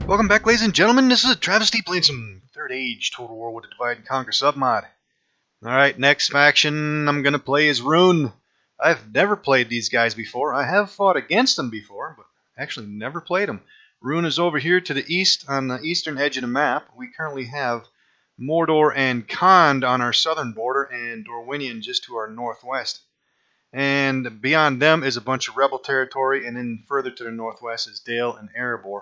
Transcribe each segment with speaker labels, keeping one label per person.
Speaker 1: Welcome back, ladies and gentlemen. This is AhTravesty playing some Third Age Total War with the Divide and Conquer submod. Alright, next faction I'm going to play is Rhun. I've never played these guys before. I have fought against them before, but actually never played them. Rhun is over here to the east on the eastern edge of the map. We currently have Mordor and Khand on our southern border and Dorwinion just to our northwest. And beyond them is a bunch of rebel territory, and then further to the northwest is Dale and Erebor.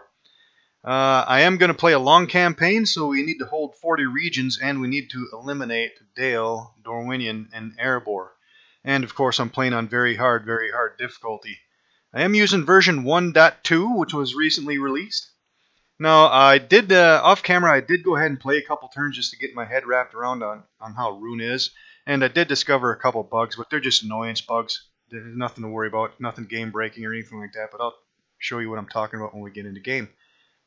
Speaker 1: I am going to play a long campaign, so we need to hold 40 regions, and we need to eliminate Dale, Dorwinion, and Erebor. And of course, I'm playing on very hard difficulty. I am using version 1.2, which was recently released. Now, I did, off camera, I did go ahead and play a couple turns just to get my head wrapped around on how Rhun is. And I did discover a couple bugs, but they're just annoyance bugs. There's nothing to worry about, nothing game breaking or anything like that, but I'll show you what I'm talking about when we get into game.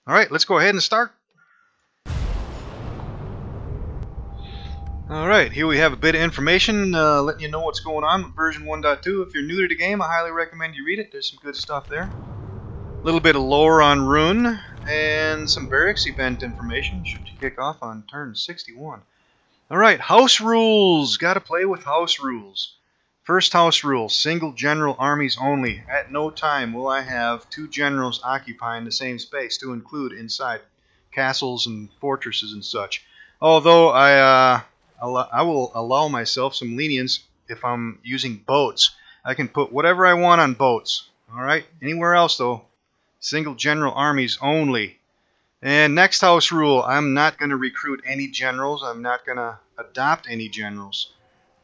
Speaker 1: Alright, let's go ahead and start. Alright, here we have a bit of information letting you know what's going on with version 1.2. If you're new to the game, I highly recommend you read it. There's some good stuff there. A little bit of lore on Rhun, and some barracks event information should you kick off on turn 61. Alright, house rules. Gotta play with house rules. First house rule, single general armies only. At no time will I have two generals occupying the same space to include inside castles and fortresses and such. Although I will allow myself some lenience if I'm using boats. I can put whatever I want on boats. Alright, anywhere else though, single general armies only. And next house rule, I'm not going to recruit any generals. I'm not going to adopt any generals.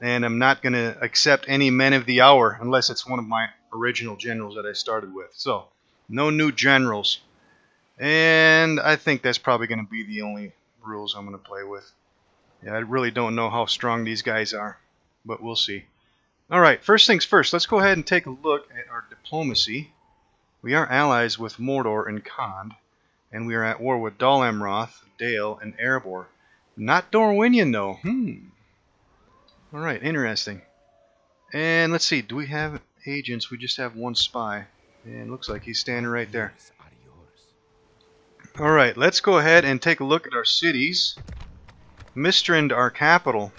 Speaker 1: And I'm not going to accept any men of the hour unless it's one of my original generals that I started with. So, no new generals. And I think that's probably going to be the only rules I'm going to play with. Yeah, I really don't know how strong these guys are, but we'll see. Alright, first things first, let's go ahead and take a look at our diplomacy. We are allies with Mordor and Khand, and we are at war with Dol Amroth, Dale, and Erebor. Not Dorwinion, though. Alright, interesting. And let's see, do we have agents? We just have one spy. And looks like he's standing right there. Alright, let's go ahead and take a look at our cities. Mistrand, our capital.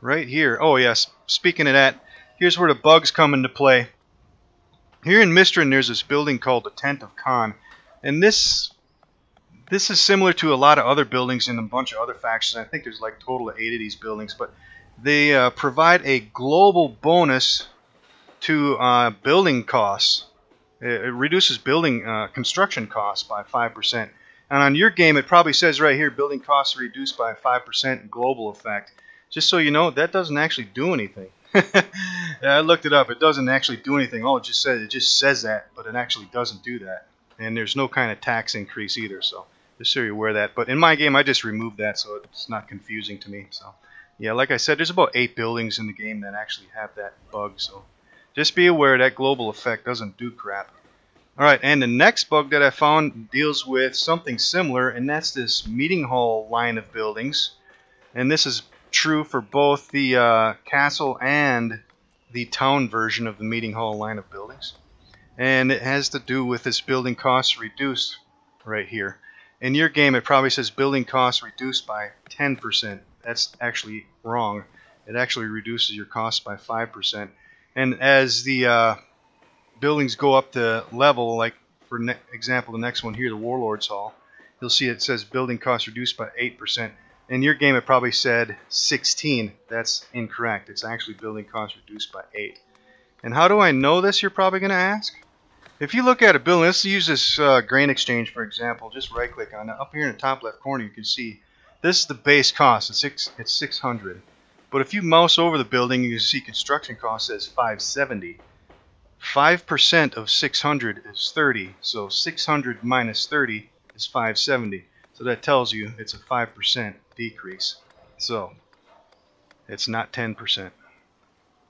Speaker 1: Right here. Oh yes, speaking of that, here's where the bugs come into play. Here in Mistrand there's this building called the Tent of Khan. And this is similar to a lot of other buildings in a bunch of other factions. I think there's like a total of 8 of these buildings, but they provide a global bonus to building costs. It reduces building construction costs by 5%. And on your game, it probably says right here, building costs are reduced by 5% global effect. Just so you know, that doesn't actually do anything. Yeah, I looked it up. It doesn't actually do anything. Oh, it just says that, but it actually doesn't do that. And there's no kind of tax increase either. So just so you're aware of that. But in my game, I just removed that, so it's not confusing to me. So. Yeah, like I said, there's about 8 buildings in the game that actually have that bug, so just be aware that global effect doesn't do crap. Alright, and the next bug that I found deals with something similar, and that's this meeting hall line of buildings. And this is true for both the castle and the town version of the meeting hall line of buildings. And it has to do with this building costs reduced right here. In your game, it probably says building costs reduced by 10%. That's actually wrong. It actually reduces your costs by 5%. And as the buildings go up to level, like for example, the next one here, the Warlord's Hall, you'll see it says building costs reduced by 8%. In your game, it probably said 16. That's incorrect. It's actually building costs reduced by 8. And how do I know this, you're probably going to ask? If you look at a building, let's use this grain exchange, for example. Just right-click on it. Up here in the top left corner, you can see this is the base cost. It's 600. But if you mouse over the building, you can see construction cost says 570. 5% of 600 is 30. So 600 minus 30 is 570. So that tells you it's a 5% decrease. So it's not 10%.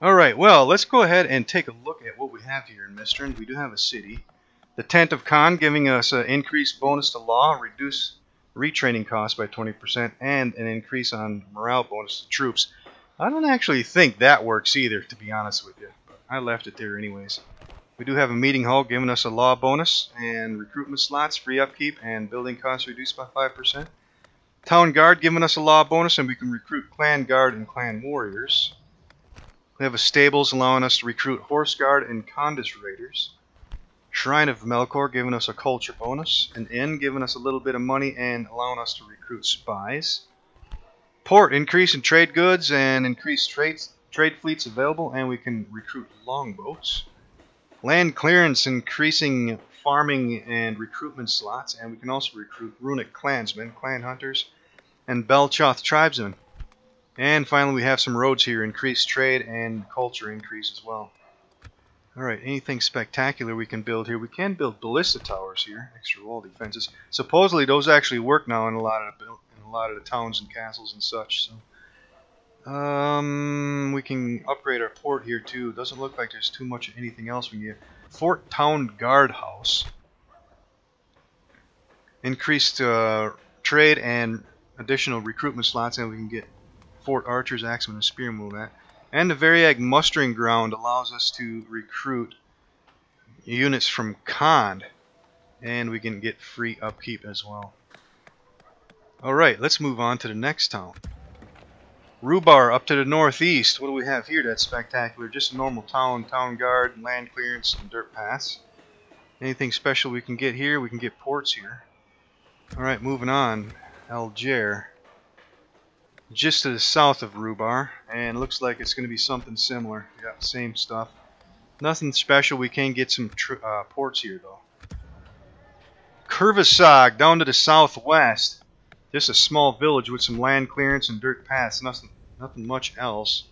Speaker 1: Alright, well, let's go ahead and take a look at what we have here in Mistrand. We do have a city. The Tent of Khan giving us an increased bonus to law, reduce retraining costs by 20%, and an increase on morale bonus to troops. I don't actually think that works either, to be honest with you. But I left it there anyways. We do have a meeting hall giving us a law bonus and recruitment slots, free upkeep, and building costs reduced by 5%. Town guard giving us a law bonus, and we can recruit clan guard and clan warriors. We have a stables allowing us to recruit horse guard and Condis raiders. Shrine of Melkor giving us a culture bonus. An inn giving us a little bit of money and allowing us to recruit spies. Port increase in trade goods and increased trade fleets available, and we can recruit longboats. Land clearance increasing farming and recruitment slots, and we can also recruit runic clansmen, clan hunters, and Belchoth tribesmen. And finally we have some roads here, increased trade and culture increase as well. Alright, anything spectacular we can build here? We can build ballista towers here, extra wall defenses. Supposedly those actually work now in a lot of the towns and castles and such. So we can upgrade our port here too. Doesn't look like there's too much of anything else we can get. Fort Town Guardhouse. Increased trade and additional recruitment slots, and we can get Fort Archers, Axemen, and Spearmen with that. And the Variag Mustering Ground allows us to recruit units from Khand, and we can get free upkeep as well. Alright, let's move on to the next town. Rubar up to the northeast. What do we have here that's spectacular? Just a normal town, town guard, land clearance, and dirt paths. Anything special we can get here? We can get ports here. Alright, moving on. Alger. Just to the south of Rubar, and looks like it's going to be something similar. Yeah, same stuff. Nothing special. We can get some ports here though. Kurvasag down to the southwest. Just a small village with some land clearance and dirt paths. Nothing much else.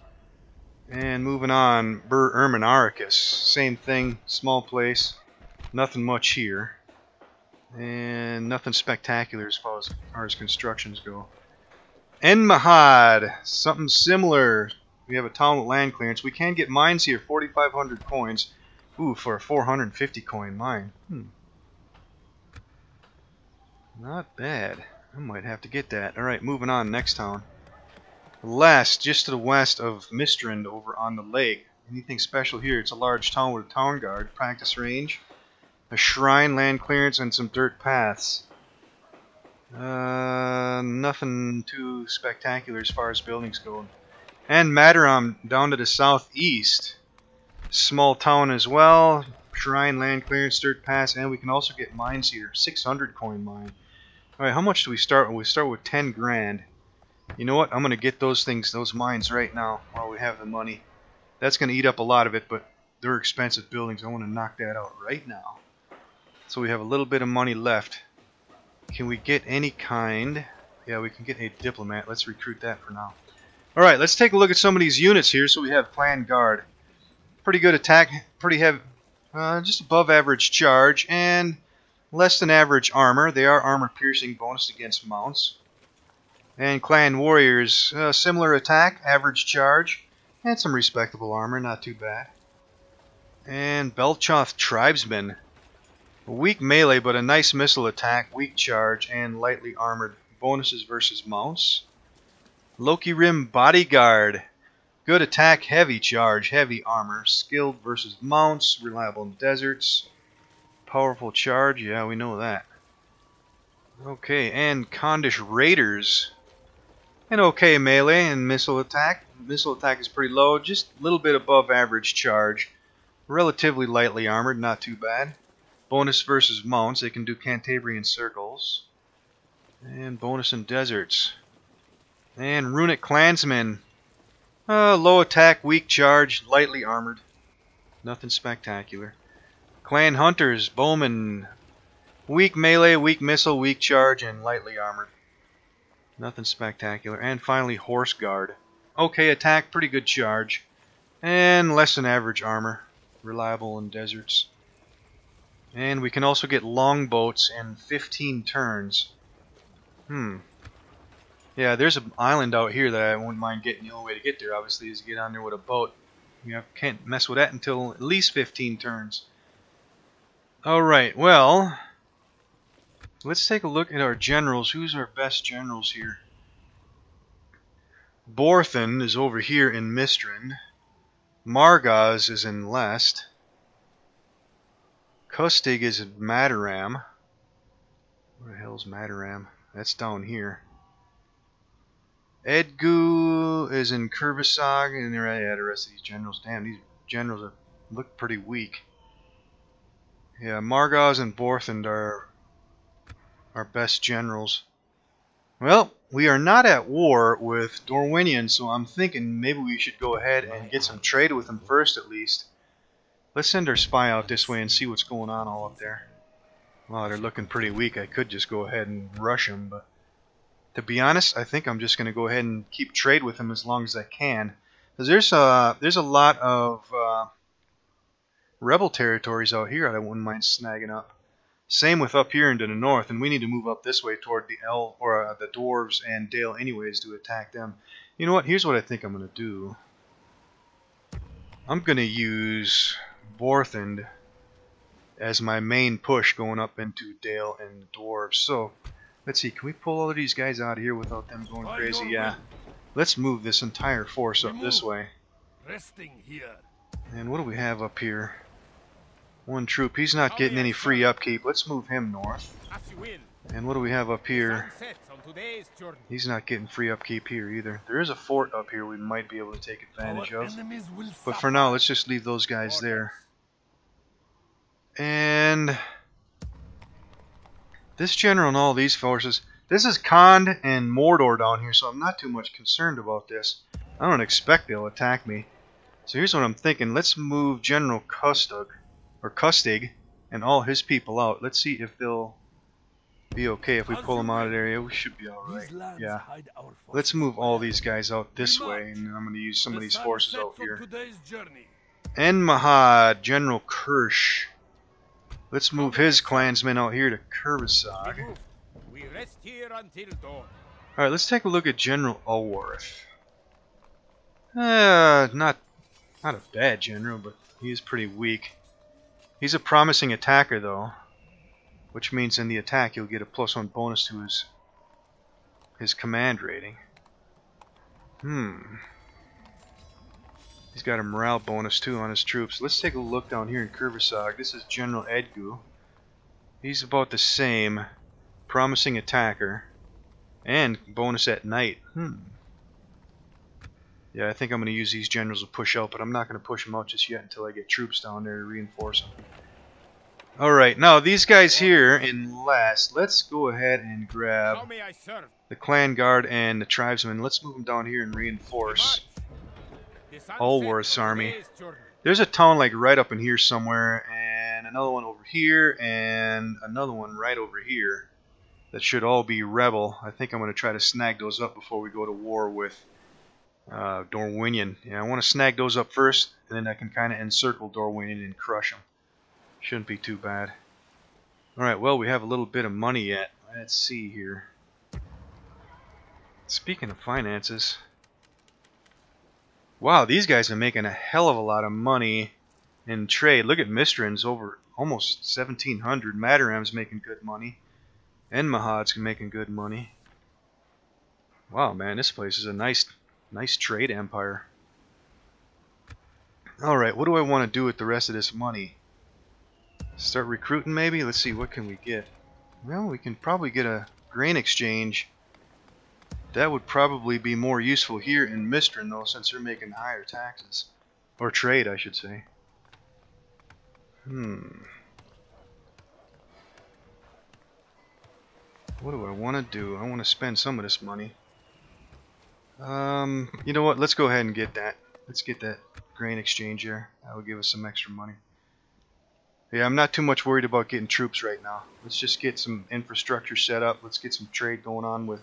Speaker 1: And moving on, Bur Erminarchus. Same thing, small place. Nothing much here. And nothing spectacular as far as constructions go. Enmahad, something similar. We have a town with land clearance. We can get mines here, 4,500 coins. Ooh, for a 450 coin mine. Not bad. I might have to get that. Alright, moving on, next town. Just to the west of Mistrand over on the lake. Anything special here? It's a large town with a town guard, practice range, a shrine, land clearance, and some dirt paths. Nothing too spectacular as far as buildings go. And Mataram down to the southeast. Small town as well. Shrine, land clearance, dirt paths, and we can also get mines here. 600 coin mine. Alright, how much do we start with? We start with 10 grand. You know what? I'm going to get those mines right now while we have the money. That's going to eat up a lot of it, but they're expensive buildings. I want to knock that out right now. So we have a little bit of money left. Can we get any kind? Yeah, we can get a diplomat. Let's recruit that for now. Alright, let's take a look at some of these units here. So we have clan guard. Pretty good attack, pretty heavy, just above average charge, and less than average armor. They are armor piercing bonus against mounts. And clan warriors, similar attack, average charge, and some respectable armor, not too bad. And Belchoth tribesmen. Weak melee, but a nice missile attack, weak charge, and lightly armored. Bonuses versus mounts. Loki Rim bodyguard. Good attack, heavy charge, heavy armor. Skilled versus mounts, reliable in deserts. Powerful charge, yeah, we know that. Okay, and Kondish raiders. An okay melee and missile attack. Missile attack is pretty low, just a little bit above average charge. Relatively lightly armored, not too bad. Bonus versus mounts, they can do Cantabrian circles. And bonus in deserts. And runic clansmen. Low attack, weak charge, lightly armored. Nothing spectacular. Clan hunters, bowmen. Weak melee, weak missile, weak charge, and lightly armored. Nothing spectacular. And finally, horse guard. Okay attack, pretty good charge. And less than average armor. Reliable in deserts. And we can also get longboats in 15 turns. Yeah, there's an island out here that I wouldn't mind getting. The only way to get there, obviously, is to get on there with a boat. You can't mess with that until at least 15 turns. Alright, well, let's take a look at our generals. Who's our best generals here? Borthen is over here in Mistran. Margaz is in Lest. Kustig is in Mataram. Where the hell's Mataram? That's down here. Edgu is in Kurvisag, and yeah, the rest of these generals. Damn, these generals look pretty weak. Yeah, Margaz and Borthend are our best generals. Well, we are not at war with Dorwinion, so I'm thinking maybe we should go ahead and get some trade with them first at least. Let's send our spy out this way and see what's going on all up there. Wow, they're looking pretty weak. I could just go ahead and rush them, but to be honest, I think I'm just going to go ahead and keep trade with them as long as I can. Because there's a lot of rebel territories out here I wouldn't mind snagging up. Same with up here into the north, and we need to move up this way toward the the dwarves and Dale anyways to attack them. You know what? Here's what I think I'm going to do. I'm going to use Borthend as my main push going up into Dale and the dwarves. So, let's see. Can we pull all of these guys out of here without them going crazy? Yeah. Let's move this entire force up this way. And what do we have up here? One troop. He's not getting any free upkeep. Let's move him north. And what do we have up here? He's not getting free upkeep here either. There is a fort up here we might be able to take advantage of. But for now, let's just leave those guys there. And this general and all these forces. This is Khand and Mordor down here, so I'm not too much concerned about this. I don't expect they'll attack me. So here's what I'm thinking. Let's move General Kustig and all his people out. Let's see if they'll be okay if we pull them out of the area. We should be alright. Yeah. Let's move all these guys out this way, and I'm going to use some of these forces out here. En Mahad, General Kirsch. Let's move his clansmen out here to Kurvisag. Alright, let's take a look at General Ulwarth. Not a bad general, but he is pretty weak. He's a promising attacker, though, which means in the attack he'll get a +1 bonus to his command rating. He's got a morale bonus too on his troops. Let's take a look down here in Kurvisag. This is General Edgu. He's about the same. Promising attacker. And bonus at night. Yeah, I think I'm going to use these generals to push out, but I'm not going to push them out just yet until I get troops down there to reinforce them. Alright, now these guys here in last, let's go ahead and grab the clan guard and the tribesmen. Let's move them down here and reinforce Ulwarth's army. There's a town like right up in here somewhere, and another one over here, and another one right over here. That should all be rebel. I think I'm going to try to snag those up before we go to war with Dorwinion. Yeah, I want to snag those up first, and then I can kind of encircle Dorwinion and crush them. Shouldn't be too bad. Alright, well, we have a little bit of money yet. Let's see here. Speaking of finances. Wow, these guys are making a hell of a lot of money in trade. Look at Mistrin's over almost 1,700. Mataram's making good money. En Mahad's making good money. Wow, man, this place is a nice trade empire. Alright, what do I want to do with the rest of this money? Start recruiting maybe? Let's see, what can we get? Well, we can probably get a grain exchange. That would probably be more useful here in Mistrin though, since they're making higher taxes. Or trade, I should say. What do I want to do? I want to spend some of this money. You know what? Let's go ahead and get that. Let's get that grain exchange here. That will give us some extra money. Yeah, I'm not too much worried about getting troops right now. Let's just get some infrastructure set up. Let's get some trade going on with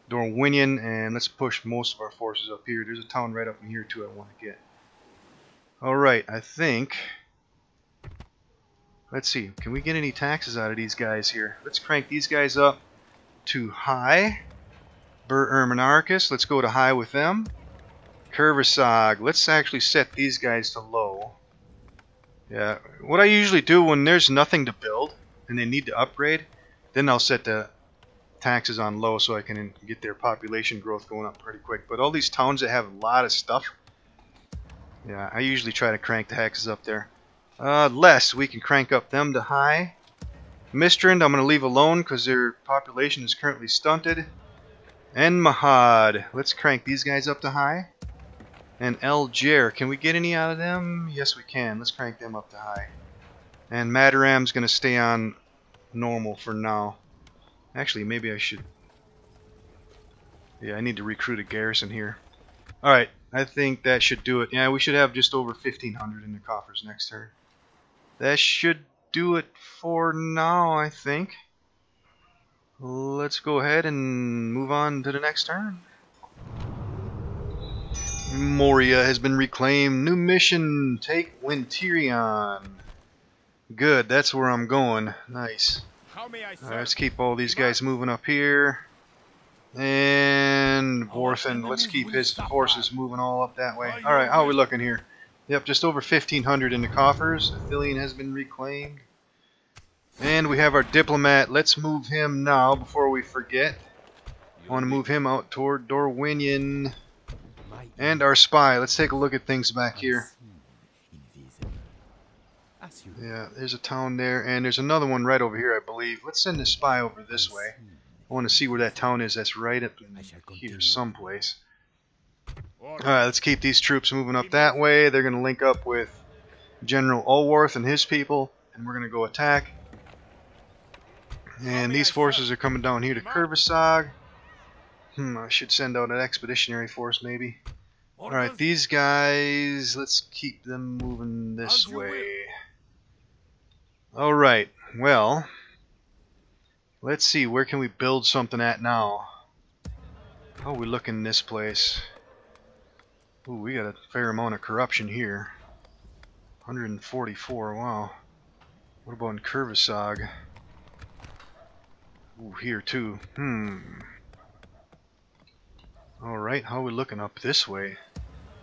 Speaker 1: Dorwinion, and let's push most of our forces up here. There's a town right up in here too I want to get. Alright, I think... Let's see, can we get any taxes out of these guys here? Let's crank these guys up to high. Bur-Erminarchus, let's go to high with them. Kurvisag, let's actually set these guys to low. Yeah, what I usually do when there's nothing to build and they need to upgrade, then I'll set the taxes on low so I can get their population growth going up pretty quick. But all these towns that have a lot of stuff, yeah, I usually try to crank the taxes up there. Less, we can crank up them to high. Mistrand, I'm going to leave alone because their population is currently stunted. And Mahad, let's crank these guys up to high. And Alger, can we get any out of them? Yes, we can. Let's crank them up to high. And Mataram's going to stay on normal for now. Actually, maybe I should... Yeah, I need to recruit a garrison here. Alright, I think that should do it. Yeah, we should have just over 1,500 in the coffers next turn. That should do it for now, I think. Let's go ahead and move on to the next turn. Moria has been reclaimed. New mission, take Winterion. Good, that's where I'm going. Nice. Alright, let's keep all these guys moving up here. And Borthen, let's keep his forces moving all up that way. Alright, how are we looking here? Yep, just over 1,500 in the coffers. Athelion has been reclaimed. And we have our diplomat. Let's move him now before we forget. I want to move him out toward Dorwinion. And our spy. Let's take a look at things back here. Yeah, there's a town there, and there's another one right over here, I believe. Let's send the spy over this way. I want to see where that town is. That's right up in here someplace. Alright, let's keep these troops moving up that way. They're going to link up with General Ulwarth and his people, and we're going to go attack. And these forces are coming down here to Kurvisag. I should send out an expeditionary force, maybe. Alright, these guys, let's keep them moving this way. Alright, well, let's see, where can we build something at now? How are we looking in this place? Ooh, we got a fair amount of corruption here. 144, wow. What about in Kurvisag? Ooh, here too. Alright, how are we looking up this way?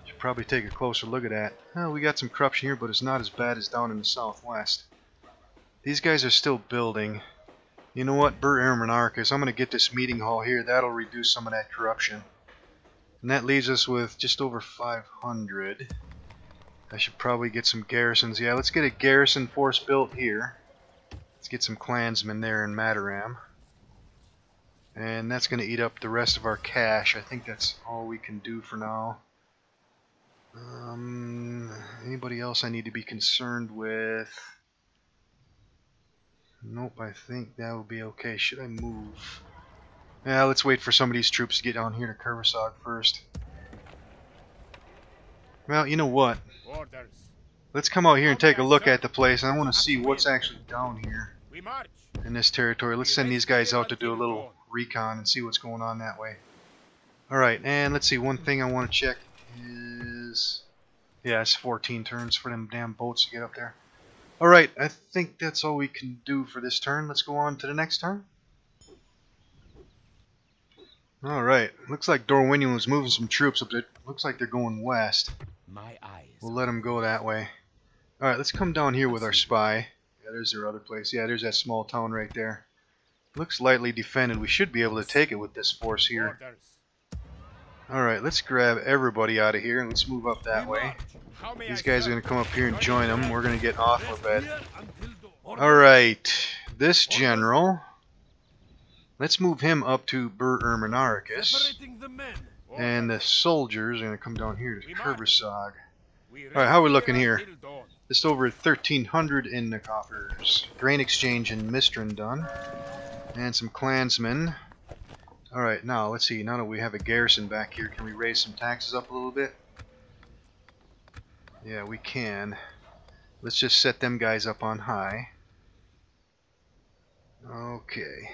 Speaker 1: Should probably take a closer look at that. Well, we got some corruption here, but it's not as bad as down in the southwest. These guys are still building. You know what, Bur Erminarchus, I'm going to get this meeting hall here. That'll reduce some of that corruption. And that leaves us with just over 500. I should probably get some garrisons. Yeah, let's get a garrison force built here. Let's get some clansmen there in Mataram. And that's going to eat up the rest of our cash. I think that's all we can do for now. Anybody else I need to be concerned with? Nope, I think that will be okay. Should I move? Yeah, let's wait for some of these troops to get down here to Kurvisag first. Well, you know what? Let's come out here and take a look at the place. I want to see what's actually down here in this territory. Let's send these guys out to do a little recon and see what's going on that way. Alright, and let's see, one thing I want to check is... Yeah, it's 14 turns for them damn boats to get up there. Alright, I think that's all we can do for this turn. Let's go on to the next turn. Alright, looks like Dorwinion was moving some troops up there. Looks like they're going west. We'll let them go that way. Alright, let's come down here with our spy. Yeah, there's their other place. Yeah, there's that small town right there. Looks lightly defended. We should be able to take it with this force here. Alright, let's grab everybody out of here and let's move up that way. These guys are going to come up here and join them. We're going to get off of it. Alright, this general, let's move him up to Bur Erminarchus. And the soldiers are going to come down here to Kurvisag. Alright, how are we looking here? Just over 1,300 in the coffers. Grain exchange in Mistran done. And some clansmen. Alright, now let's see. Now that we have a garrison back here, can we raise some taxes up a little bit? Yeah, we can. Let's just set them guys up on high. Okay.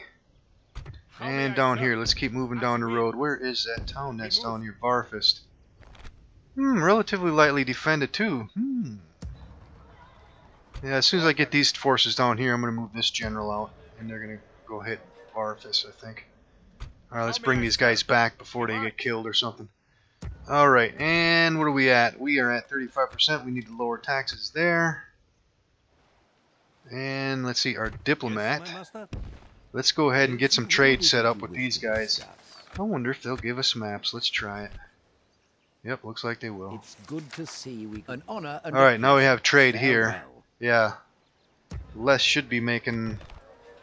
Speaker 1: And down here, let's keep moving down the road. Where is that town that's down here? Barfist. Relatively lightly defended too. Yeah, as soon as I get these forces down here, I'm going to move this general out. And they're going to go hit Barfist, I think. Alright, let's bring these guys back before they get killed or something. Alright, and what are we at? We are at 35%. We need to lower taxes there. And let's see, our diplomat. Let's go ahead and get some trade set up with these guys. I wonder if they'll give us maps. Let's try it. Yep, looks like they will.
Speaker 2: It's good to see we an honor and
Speaker 1: alright, now we have trade here. Yeah. Les should be making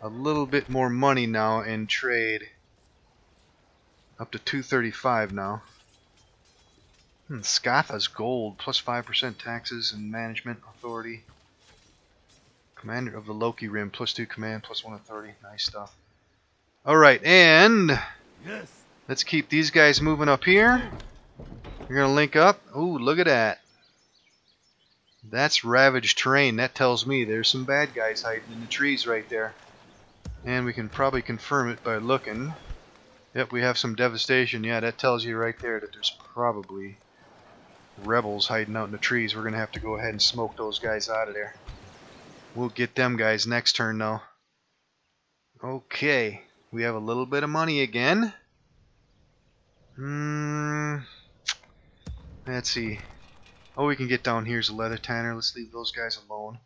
Speaker 1: a little bit more money now in trade. Up to 235 now. Scatha's gold, plus 5% taxes and management authority. Commander of the Loki Rim, plus 2 command, plus 1 authority. Nice stuff. Alright, and let's keep these guys moving up here. We're going to link up. Ooh, look at that. That's ravaged terrain. That tells me there's some bad guys hiding in the trees right there. And we can probably confirm it by looking. Yep, we have some devastation. Yeah, that tells you right there that there's probably rebels hiding out in the trees. We're going to have to go ahead and smoke those guys out of there. We'll get them guys next turn though. Okay, we have a little bit of money again. Let's see. Oh, we can get down here as a leather tanner. Let's leave those guys alone.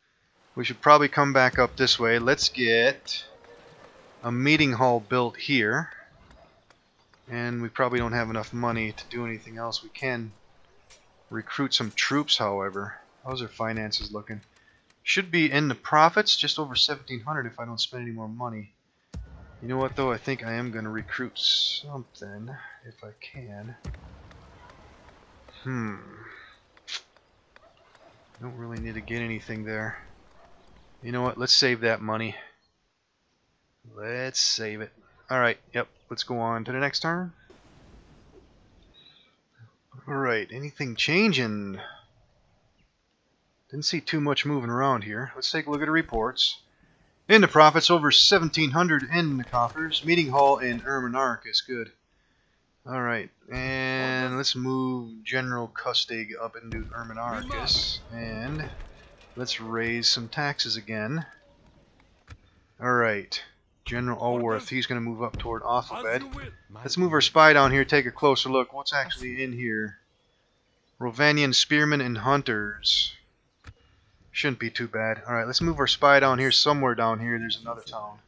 Speaker 1: We should probably come back up this way. Let's get a meeting hall built here. And we probably don't have enough money to do anything else. We can recruit some troops, however. How's our finances looking? Should be in the profits, just over 1,700 if I don't spend any more money. You know what though? I think I am going to recruit something if I can. Don't really need to get anything there. You know what? Let's save that money. Let's save it. Alright, yep. Let's go on to the next turn. Alright, anything changing? Didn't see too much moving around here. Let's take a look at the reports. In the profits, over 1,700 in the coffers. Meeting hall in Erminarchus. Good. Alright, and let's move General Custig up into Erminarchus. And let's raise some taxes again. Alright. General Allworth, he's going to move up toward Othelbed. Let's move our spy down here, take a closer look. What's actually in here? Rovanian spearmen and hunters. Shouldn't be too bad. Alright, let's move our spy down here. Somewhere down here, there's another town.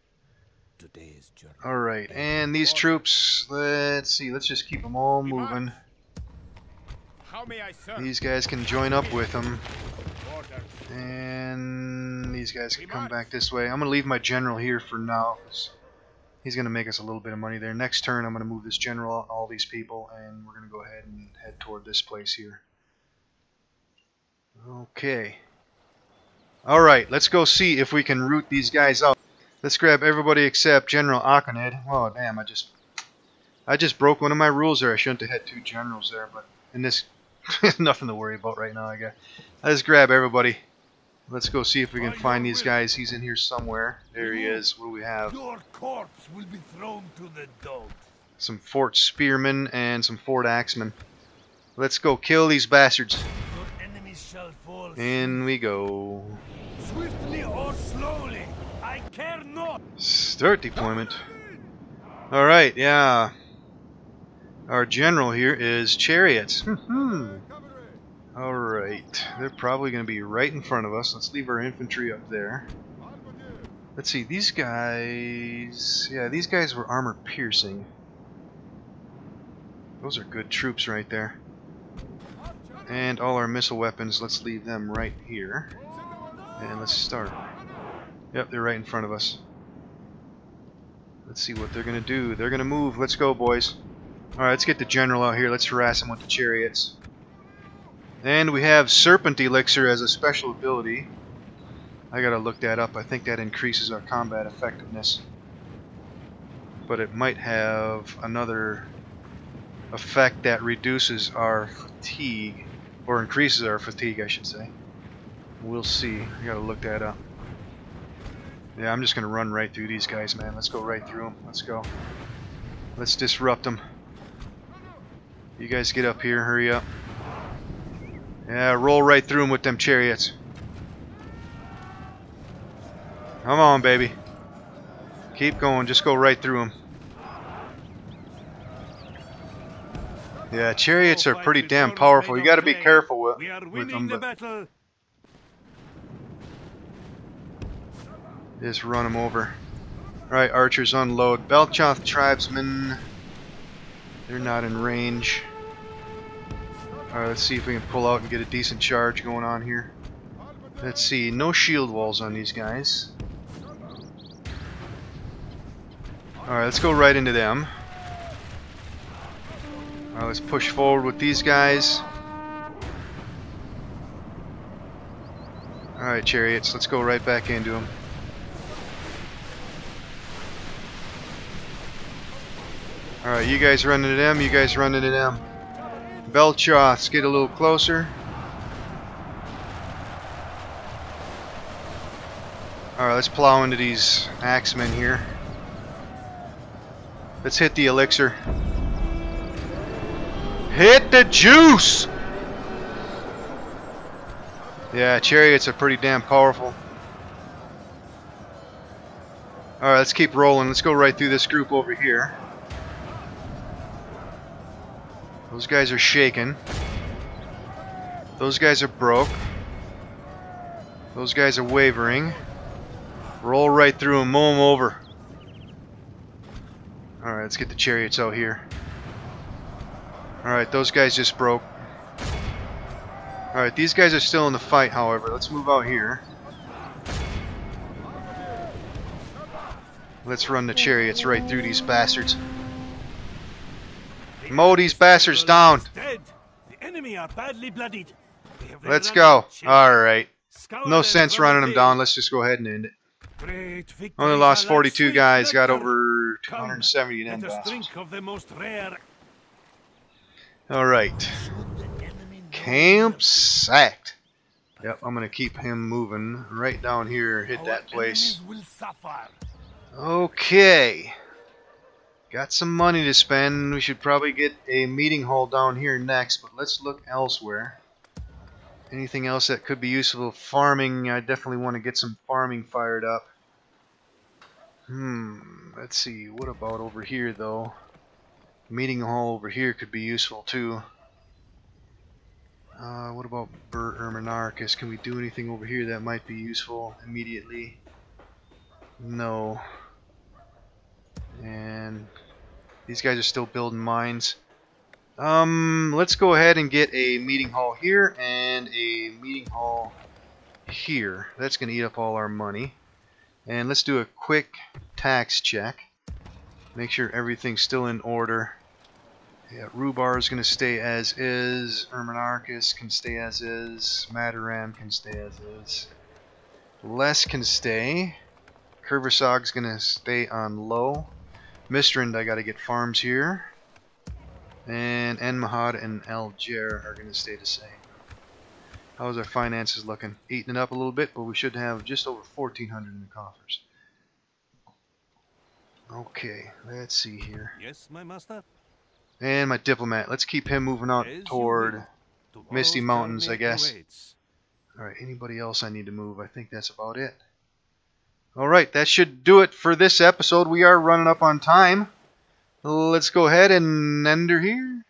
Speaker 1: Alright, and these troops, let's see, let's just keep them all moving. These guys can join up with them. And these guys can come back this way. I'm going to leave my general here for now, because he's going to make us a little bit of money there. Next turn, I'm going to move this general, all these people, and we're going to go ahead and head toward this place here. Okay. Alright, let's go see if we can root these guys out. Let's grab everybody except General Akoned. Oh, damn, I just broke one of my rules there. I shouldn't have had two generals there, but in this, nothing to worry about right now, I guess. Let's grab everybody. Let's go see if we can find these guys. He's in here somewhere. There he is. What do we have?
Speaker 2: Your corpse will be thrown to the dogs.
Speaker 1: Some Fort Spearmen and some Fort Axemen. Let's go kill these bastards.
Speaker 2: Your enemies shall fall.
Speaker 1: In we go.
Speaker 2: Swiftly or slowly, I care not.
Speaker 1: Start deployment. Alright, yeah. Our general here is chariots. Alright, they're probably going to be right in front of us. Let's leave our infantry up there. Let's see, these guys... Yeah, these guys were armor piercing. Those are good troops right there. And all our missile weapons, let's leave them right here. And let's start. Yep, they're right in front of us. Let's see what they're going to do. They're going to move. Let's go, boys. Alright, let's get the general out here. Let's harass him with the chariots. And we have Serpent Elixir as a special ability. I gotta look that up. I think that increases our combat effectiveness. But it might have another effect that reduces our fatigue. Or increases our fatigue, I should say. We'll see. I gotta look that up. Yeah, I'm just gonna run right through these guys, man. Let's go right through them. Let's go. Let's disrupt them. You guys get up here. Hurry up. Yeah, roll right through them with them chariots. Come on, baby. Keep going. Just go right through them. Yeah, chariots are pretty damn powerful. You got to be careful with them. But just run them over. Alright, archers unload. Belchoth tribesmen. They're not in range. Alright, let's see if we can pull out and get a decent charge going on here. Let's see, no shield walls on these guys. Alright, let's go right into them. Alright, let's push forward with these guys. Alright, chariots, let's go right back into them. Alright, you guys run into them, you guys run into them. Belchoths, get a little closer. Alright, let's plow into these axemen here. Let's hit the elixir. Hit the juice! Yeah, chariots are pretty damn powerful. Alright, let's keep rolling. Let's go right through this group over here. Those guys are shaking. Those guys are broke. Those guys are wavering. Roll right through them, mow them over. Alright, let's get the chariots out here. Alright, those guys just broke. Alright, these guys are still in the fight, however. Let's move out here. Let's run the chariots right through these bastards. Mow these bastards down.
Speaker 2: The enemy are badly bloodied.
Speaker 1: Let's go. Alright. No sense running them down. Let's just go ahead and end it. Only lost 42 guys. Got over 270 in end bastards. Alright. Camp sacked. Yep, I'm going to keep him moving right down here. Hit that place. Okay. Got some money to spend. We should probably get a meeting hall down here next, but let's look elsewhere. Anything else that could be useful? Farming. I definitely want to get some farming fired up. Let's see. What about over here, though? Meeting hall over here could be useful, too. What about Erminarchus? Can we do anything over here that might be useful immediately? No. And these guys are still building mines. Let's go ahead and get a meeting hall here and a meeting hall here. That's going to eat up all our money. And let's do a quick tax check. Make sure everything's still in order. Yeah, Rhubar is going to stay as is. Erminarchus can stay as is. Mataram can stay as is. Les can stay. Kurversog's going to stay on low. Mistrand, I got to get farms here. And Enmahad and Alger are going to stay the same. How's our finances looking? Eating it up a little bit, but we should have just over 1,400 in the coffers. Okay, let's see here.
Speaker 2: Yes, my master.
Speaker 1: And my diplomat. Let's keep him moving out toward Misty Mountains, I guess. Alright, anybody else I need to move? I think that's about it. Alright, that should do it for this episode. We are running up on time. Let's go ahead and end her here.